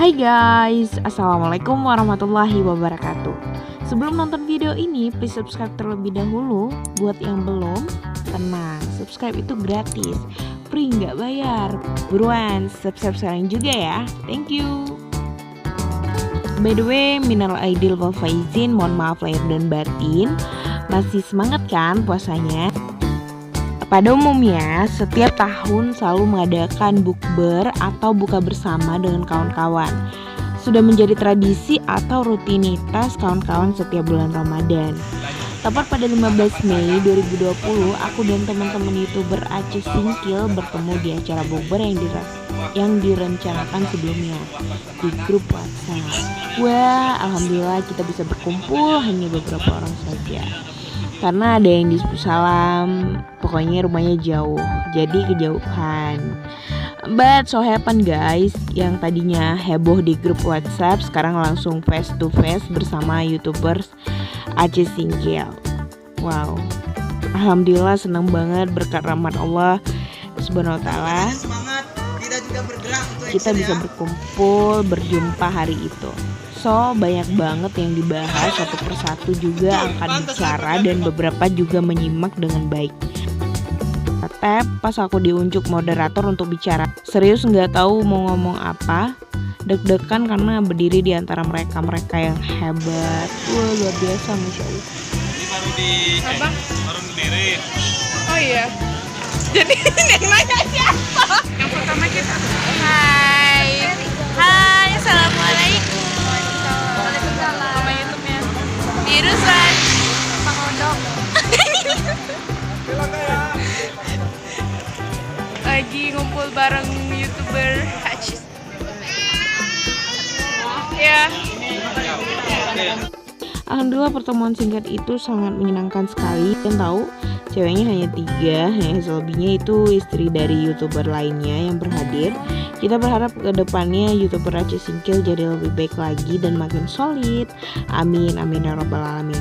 Hai guys, Assalamualaikum warahmatullahi wabarakatuh. Sebelum nonton video ini, please subscribe terlebih dahulu. Buat yang belum, tenang, subscribe itu gratis, free nggak bayar. Buruan, subscribe sekarang juga ya. Thank you. By the way, minal aidil wal faizin, mohon maaf lahir dan batin. Masih semangat kan puasanya? Pada umumnya, setiap tahun selalu mengadakan bukber atau buka bersama dengan kawan-kawan. Sudah menjadi tradisi atau rutinitas kawan-kawan setiap bulan Ramadan. Tepat pada 15 Mei 2020, aku dan teman-teman YouTuber Aceh Singkil bertemu di acara bukber yang direncanakan sebelumnya di grup WhatsApp. Wah, alhamdulillah kita bisa berkumpul hanya beberapa orang saja. Karena ada yang di Salam, pokoknya rumahnya jauh, jadi kejauhan. But so happen guys, yang tadinya heboh di grup WhatsApp sekarang langsung face to face bersama YouTubers Aceh Singkil. Wow, alhamdulillah senang banget berkat rahmat Allah Subhanahu wa taala. Kita bisa berkumpul, berjumpa hari itu. So, banyak banget yang dibahas, satu persatu juga angkat bicara dan beberapa juga menyimak dengan baik. Tep, pas aku diunjuk moderator untuk bicara, serius nggak tahu mau ngomong apa, deg-degan karena berdiri di antara mereka yang hebat. Wah, luar biasa, Masya Allah. Ini baru berdiri. Oh iya, jadi yang nanya siapa? Yang pertama kita. Hai, assalamualaikum. Nama YouTube-nya Dirusan Pangodok. lagi ngumpul bareng YouTuber Aceh. Ya. Alhamdulillah pertemuan singkat itu sangat menyenangkan sekali. Dan tahu ceweknya hanya 3, yang selebihnya itu istri dari YouTuber lainnya yang berhadir. Kita berharap ke depannya YouTuber Aceh Singkil jadi lebih baik lagi dan makin solid. Amin, amin ya rabbal alamin.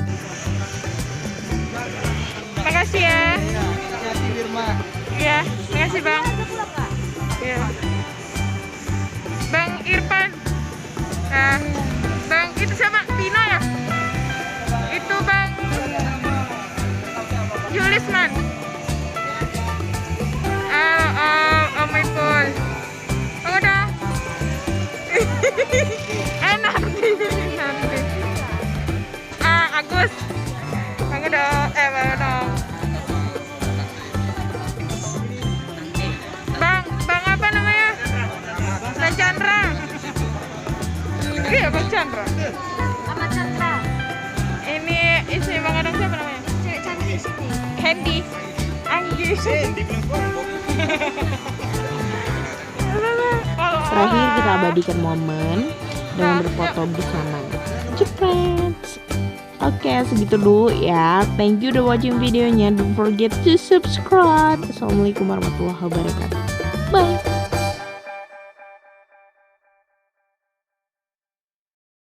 Makasih ya. Ya, makasih Bang. Ya. Bang Irfan. Nah, Bang itu sama Tino ya? Itu Bang Julisman. Om Ipul. Oh udah. Nanti. Agus. Bang udah. Bang udah. Bang apa namanya? Bang Chandra. Iya Bang Chandra. Sama Chandra. Ini istri Bang Adang siapa namanya? Cewek cantik di sini. Handy. Anggi. Terakhir kita abadikan momen dengan berfoto bersama. Jepret. Oke, segitu dulu ya. Thank you udah watching videonya. Don't forget to subscribe. Assalamualaikum warahmatullahi wabarakatuh. Bye.